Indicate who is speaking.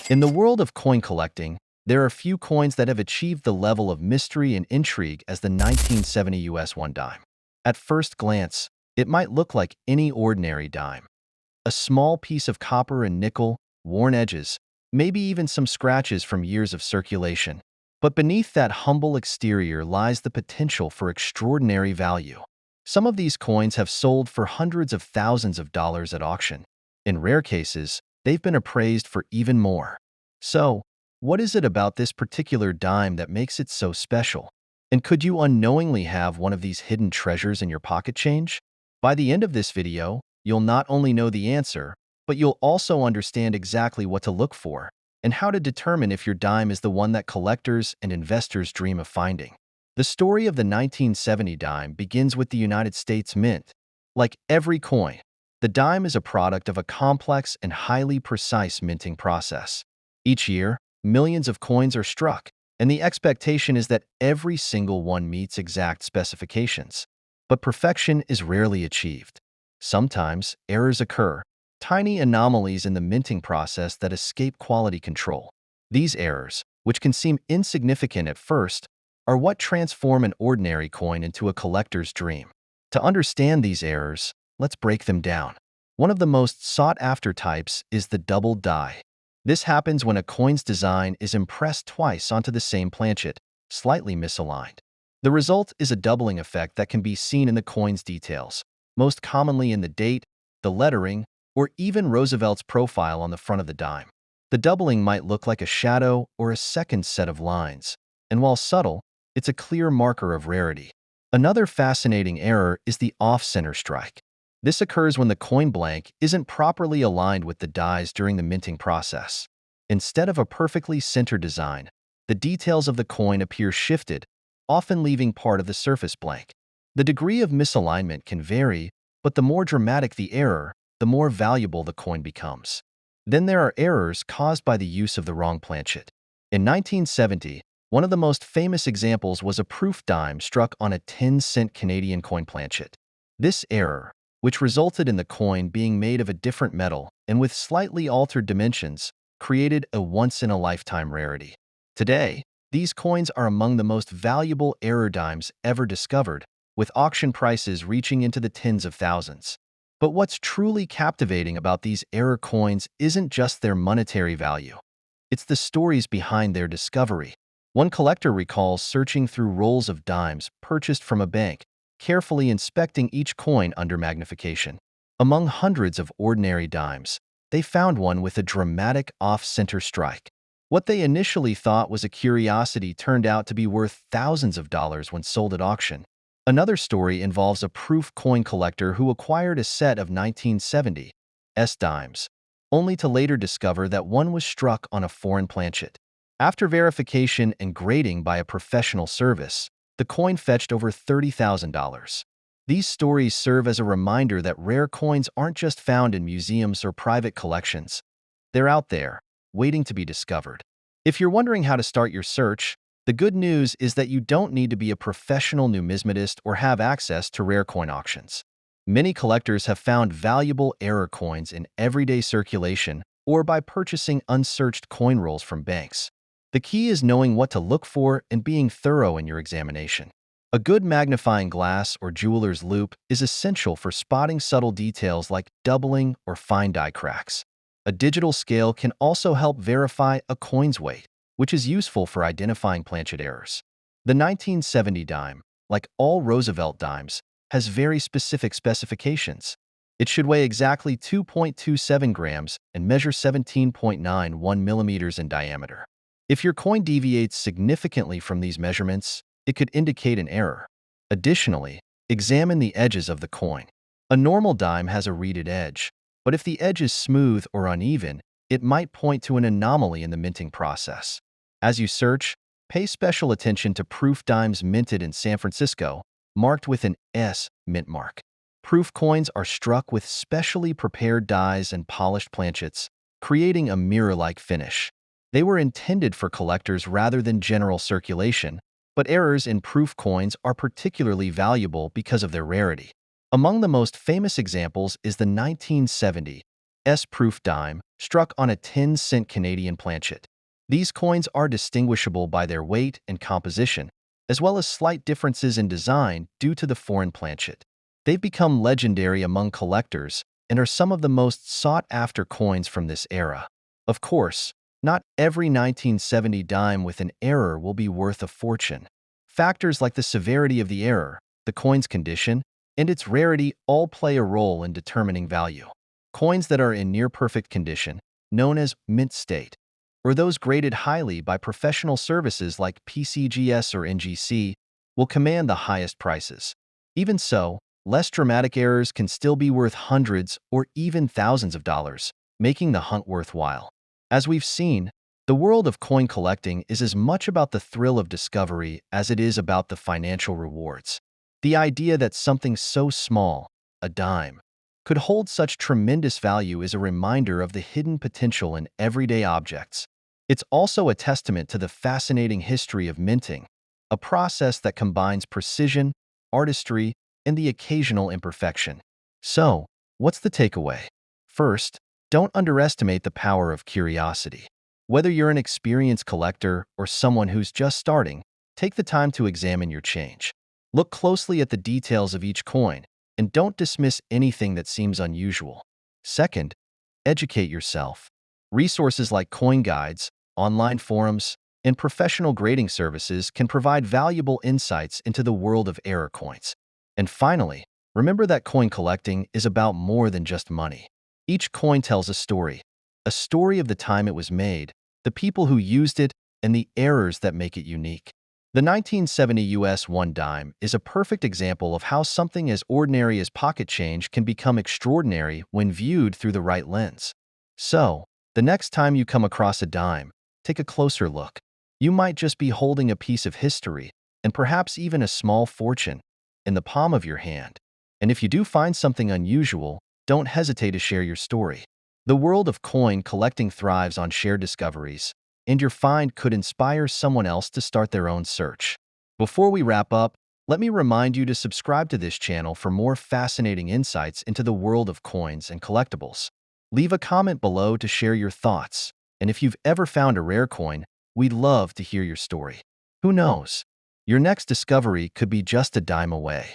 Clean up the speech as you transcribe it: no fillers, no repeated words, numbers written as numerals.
Speaker 1: In the world of coin collecting, there are few coins that have achieved the level of mystery and intrigue as the 1970 US 1 dime. At first glance, it might look like any ordinary dime. A small piece of copper and nickel, worn edges, maybe even some scratches from years of circulation. But beneath that humble exterior lies the potential for extraordinary value. Some of these coins have sold for hundreds of thousands of dollars at auction. In rare cases, they've been appraised for even more. So, what is it about this particular dime that makes it so special? And could you unknowingly have one of these hidden treasures in your pocket change? By the end of this video, you'll not only know the answer, but you'll also understand exactly what to look for and how to determine if your dime is the one that collectors and investors dream of finding. The story of the 1970 dime begins with the United States Mint. Like every coin, the dime is a product of a complex and highly precise minting process. Each year, millions of coins are struck, and the expectation is that every single one meets exact specifications. But perfection is rarely achieved. Sometimes, errors occur, tiny anomalies in the minting process that escape quality control. These errors, which can seem insignificant at first, are what transform an ordinary coin into a collector's dream. To understand these errors, let's break them down. One of the most sought-after types is the double die. This happens when a coin's design is impressed twice onto the same planchet, slightly misaligned. The result is a doubling effect that can be seen in the coin's details, most commonly in the date, the lettering, or even Roosevelt's profile on the front of the dime. The doubling might look like a shadow or a second set of lines, and while subtle, it's a clear marker of rarity. Another fascinating error is the off-center strike. This occurs when the coin blank isn't properly aligned with the dies during the minting process. Instead of a perfectly centered design, the details of the coin appear shifted, often leaving part of the surface blank. The degree of misalignment can vary, but the more dramatic the error, the more valuable the coin becomes. Then there are errors caused by the use of the wrong planchet. In 1970, one of the most famous examples was a proof dime struck on a 10-cent Canadian coin planchet. This error, which resulted in the coin being made of a different metal and with slightly altered dimensions, created a once-in-a-lifetime rarity. Today, these coins are among the most valuable error dimes ever discovered, with auction prices reaching into the tens of thousands. But what's truly captivating about these error coins isn't just their monetary value. It's the stories behind their discovery. One collector recalls searching through rolls of dimes purchased from a bank, carefully inspecting each coin under magnification. Among hundreds of ordinary dimes, they found one with a dramatic off-center strike. What they initially thought was a curiosity turned out to be worth thousands of dollars when sold at auction. Another story involves a proof coin collector who acquired a set of 1970 dimes, only to later discover that one was struck on a foreign planchet. After verification and grading by a professional service, the coin fetched over $30,000. These stories serve as a reminder that rare coins aren't just found in museums or private collections. They're out there, waiting to be discovered. If you're wondering how to start your search, the good news is that you don't need to be a professional numismatist or have access to rare coin auctions. Many collectors have found valuable error coins in everyday circulation or by purchasing unsearched coin rolls from banks. The key is knowing what to look for and being thorough in your examination. A good magnifying glass or jeweler's loupe is essential for spotting subtle details like doubling or fine die cracks. A digital scale can also help verify a coin's weight, which is useful for identifying planchet errors. The 1970 dime, like all Roosevelt dimes, has very specific specifications. It should weigh exactly 2.27 grams and measure 17.91 millimeters in diameter. If your coin deviates significantly from these measurements, it could indicate an error. Additionally, examine the edges of the coin. A normal dime has a reeded edge, but if the edge is smooth or uneven, it might point to an anomaly in the minting process. As you search, pay special attention to proof dimes minted in San Francisco, marked with an S mint mark. Proof coins are struck with specially prepared dies and polished planchets, creating a mirror-like finish. They were intended for collectors rather than general circulation, but errors in proof coins are particularly valuable because of their rarity. Among the most famous examples is the 1970 S-proof dime struck on a 10-cent Canadian planchet. These coins are distinguishable by their weight and composition, as well as slight differences in design due to the foreign planchet. They've become legendary among collectors and are some of the most sought-after coins from this era. Of course, not every 1970 dime with an error will be worth a fortune. Factors like the severity of the error, the coin's condition, and its rarity all play a role in determining value. Coins that are in near-perfect condition, known as mint state, or those graded highly by professional services like PCGS or NGC, will command the highest prices. Even so, less dramatic errors can still be worth hundreds or even thousands of dollars, making the hunt worthwhile. As we've seen, the world of coin collecting is as much about the thrill of discovery as it is about the financial rewards. The idea that something so small, a dime, could hold such tremendous value is a reminder of the hidden potential in everyday objects. It's also a testament to the fascinating history of minting, a process that combines precision, artistry, and the occasional imperfection. So, what's the takeaway? First, don't underestimate the power of curiosity. Whether you're an experienced collector or someone who's just starting, take the time to examine your change. Look closely at the details of each coin, and don't dismiss anything that seems unusual. Second, educate yourself. Resources like coin guides, online forums, and professional grading services can provide valuable insights into the world of error coins. And finally, remember that coin collecting is about more than just money. Each coin tells a story of the time it was made, the people who used it, and the errors that make it unique. The 1970 US 1 dime is a perfect example of how something as ordinary as pocket change can become extraordinary when viewed through the right lens. So, the next time you come across a dime, take a closer look. You might just be holding a piece of history, and perhaps even a small fortune, in the palm of your hand. And if you do find something unusual, don't hesitate to share your story. The world of coin collecting thrives on shared discoveries, and your find could inspire someone else to start their own search. Before we wrap up, let me remind you to subscribe to this channel for more fascinating insights into the world of coins and collectibles. Leave a comment below to share your thoughts, and if you've ever found a rare coin, we'd love to hear your story. Who knows? Your next discovery could be just a dime away.